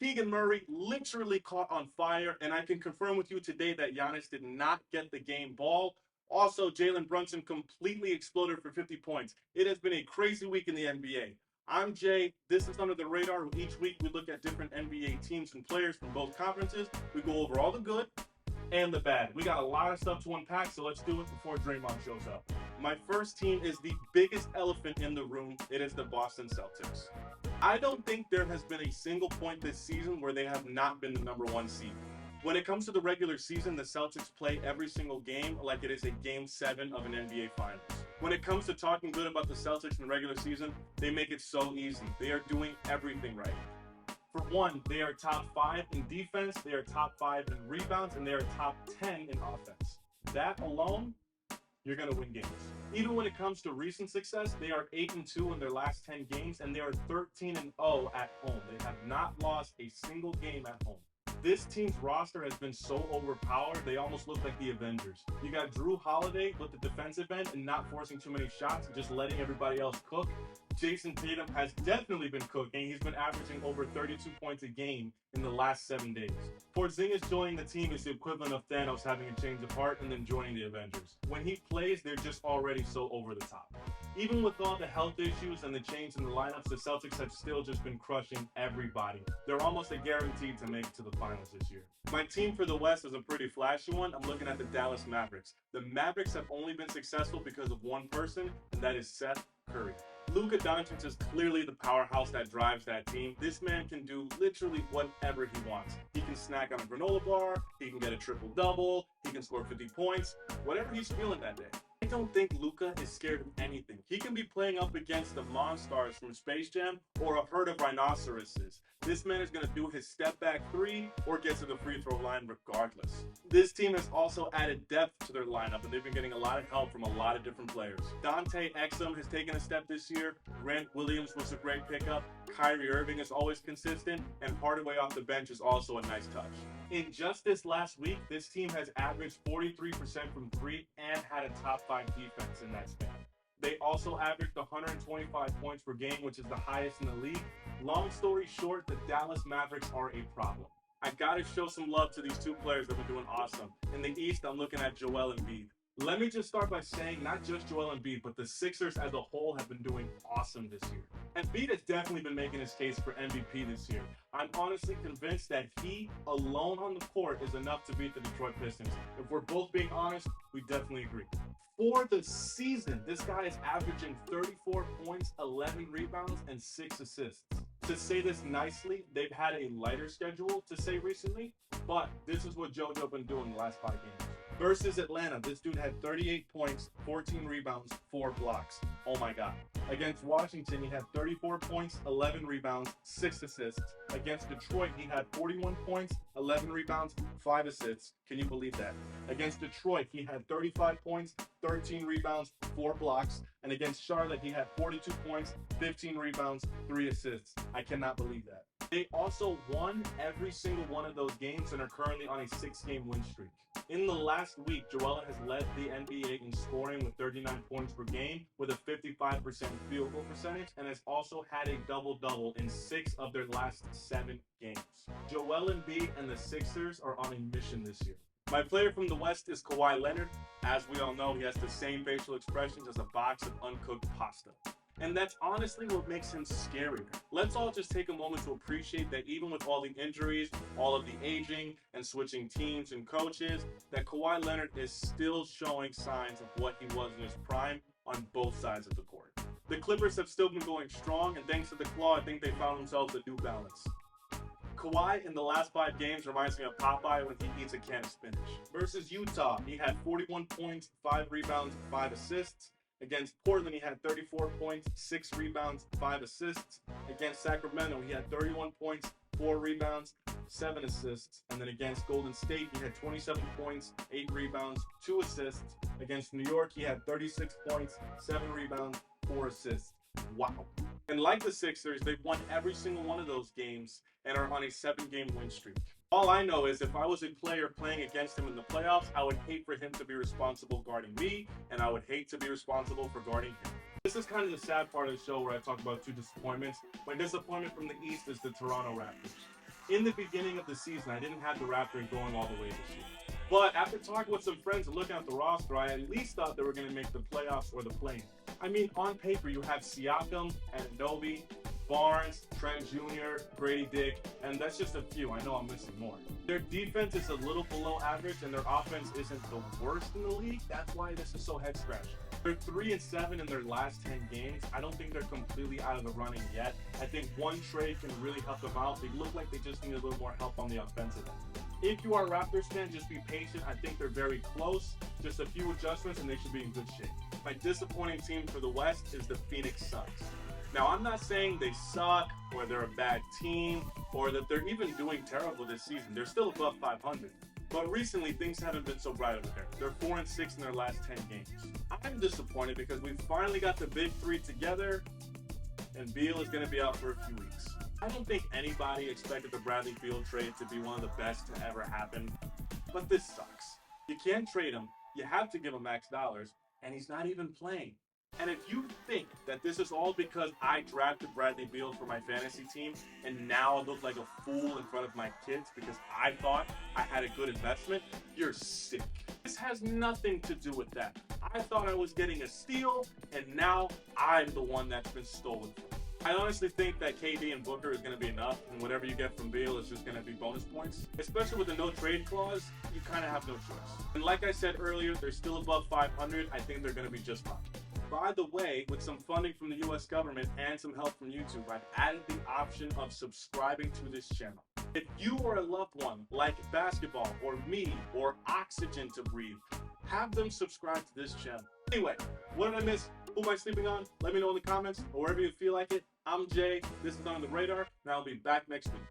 Keegan Murray literally caught on fire, and I can confirm with you today that Giannis did not get the game ball. Also, Jalen Brunson completely exploded for 50 points. It has been a crazy week in the NBA. I'm Jay. This is Under the Radar. Each week we look at different NBA teams and players from both conferences. We go over all the good and the bad. We got a lot of stuff to unpack, so let's do it before Draymond shows up. My first team is the biggest elephant in the room. It is the Boston Celtics. I don't think there has been a single point this season where they have not been the number one seed. When it comes to the regular season, the Celtics play every single game like it is a game 7 of an NBA Finals. When it comes to talking good about the Celtics in the regular season, they make it so easy. They are doing everything right. For one, they are top 5 in defense, they are top 5 in rebounds, and they are top 10 in offense. That alone, you're going to win games. Even when it comes to recent success, they are 8-2 in their last 10 games, and they are 13-0 at home. They have not lost a single game at home. This team's roster has been so overpowered, they almost look like the Avengers. You got Drew Holiday with the defensive end and not forcing too many shots and just letting everybody else cook. Jason Tatum has definitely been cooking. He's been averaging over 32 points a game in the last 7 days. Porzingis joining the team is the equivalent of Thanos having a change of heart and then joining the Avengers. When he plays, they're just already so over the top. Even with all the health issues and the change in the lineups, the Celtics have still just been crushing everybody. They're almost a guarantee to make it to the finals this year. My team for the West is a pretty flashy one. I'm looking at the Dallas Mavericks. The Mavericks have only been successful because of one person, and that is Seth Curry. Luka Doncic is clearly the powerhouse that drives that team. This man can do literally whatever he wants. He can snack on a granola bar, he can get a triple-double, he can score 50 points, whatever he's feeling that day. I don't think Luka is scared of anything. He can be playing up against the Monstars from Space Jam or a herd of rhinoceroses. This man is going to do his step back 3 or get to the free throw line regardless. This team has also added depth to their lineup, and they've been getting a lot of help from a lot of different players. Dante Exum has taken a step this year. Grant Williams was a great pickup. Kyrie Irving is always consistent, and Hardaway off the bench is also a nice touch. In just this last week, this team has averaged 43% from 3 and had a top 5 defense in that span. They also averaged 125 points per game, which is the highest in the league. Long story short, the Dallas Mavericks are a problem. I gotta show some love to these two players that have been doing awesome. In the East, I'm looking at Joel Embiid. Let me just start by saying not just Joel Embiid, but the Sixers as a whole have been doing awesome this year. Embiid has definitely been making his case for MVP this year. I'm honestly convinced that he alone on the court is enough to beat the Detroit Pistons. If we're both being honest, we definitely agree. For the season, this guy is averaging 34 points, 11 rebounds, and 6 assists. To say this nicely, they've had a lighter schedule to say recently, but this is what JoJo been doing the last 5 games. Versus Atlanta, this dude had 38 points, 14 rebounds, 4 blocks. Oh my God. Against Washington, he had 34 points, 11 rebounds, 6 assists. Against Detroit, he had 41 points, 11 rebounds, 5 assists. Can you believe that? Against Detroit, he had 35 points, 13 rebounds, 4 blocks. And against Charlotte, he had 42 points, 15 rebounds, 3 assists. I cannot believe that. They also won every single one of those games and are currently on a 6-game win streak. In the last week, Joel has led the NBA in scoring with 39 points per game with a 55% field goal percentage and has also had a double-double in 6 of their last 7 games. Joel Embiid and the Sixers are on a mission this year. My player from the West is Kawhi Leonard. As we all know, he has the same facial expressions as a box of uncooked pasta. And that's honestly what makes him scarier. Let's all just take a moment to appreciate that even with all the injuries, all of the aging, and switching teams and coaches, that Kawhi Leonard is still showing signs of what he was in his prime on both sides of the court. The Clippers have still been going strong, and thanks to the claw, I think they found themselves a new balance. Kawhi in the last 5 games reminds me of Popeye when he eats a can of spinach. Versus Utah, he had 41 points, 5 rebounds, 5 assists. Against Portland, he had 34 points, 6 rebounds, 5 assists. Against Sacramento, he had 31 points, 4 rebounds, 7 assists. And then against Golden State, he had 27 points, 8 rebounds, 2 assists. Against New York, he had 36 points, 7 rebounds, 4 assists. Wow. And like the Sixers, they've won every single one of those games and are on a 7-game win streak. All I know is if I was a player playing against him in the playoffs, I would hate for him to be responsible guarding me, and I would hate to be responsible for guarding him. This is kind of the sad part of the show where I talk about 2 disappointments. My disappointment from the East is the Toronto Raptors. In the beginning of the season, I didn't have the Raptors going all the way this year. But after talking with some friends and looking at the roster, I at least thought they were going to make the playoffs or the play-in. I mean, on paper, you have Siakam, Anunoby, Barnes, Trent Jr., Grady Dick, and that's just a few. I know I'm missing more. Their defense is a little below average, and their offense isn't the worst in the league. That's why this is so head-scratching. They're 3-7 in their last 10 games. I don't think they're completely out of the running yet. I think one trade can really help them out. They look like they just need a little more help on the offensive end. If you are a Raptors fan, just be patient. I think they're very close. Just a few adjustments, and they should be in good shape. My disappointing team for the West is the Phoenix Suns. Now, I'm not saying they suck or they're a bad team or that they're even doing terrible this season. They're still above 500. But recently, things haven't been so bright over there. They're 4-6 in their last 10 games. I'm disappointed because we finally got the big three together, and Beal is going to be out for a few weeks. I don't think anybody expected the Bradley Beal trade to be one of the best to ever happen, but this sucks. You can't trade him, you have to give him max dollars, and he's not even playing. And if you think that this is all because I drafted Bradley Beal for my fantasy team and now I look like a fool in front of my kids because I thought I had a good investment, you're sick. This has nothing to do with that. I thought I was getting a steal, and now I'm the one that's been stolen from. I honestly think that KD and Booker is going to be enough, and whatever you get from Beal is just going to be bonus points. Especially with the no trade clause, you kind of have no choice. And like I said earlier, they're still above 500. I think they're going to be just fine. By the way, with some funding from the US government and some help from YouTube, I've added the option of subscribing to this channel. If you or a loved one like basketball or me or oxygen to breathe, have them subscribe to this channel. Anyway, what did I miss? Who am I sleeping on? Let me know in the comments or wherever you feel like it. I'm Jay. This is On the Radar, and I'll be back next week.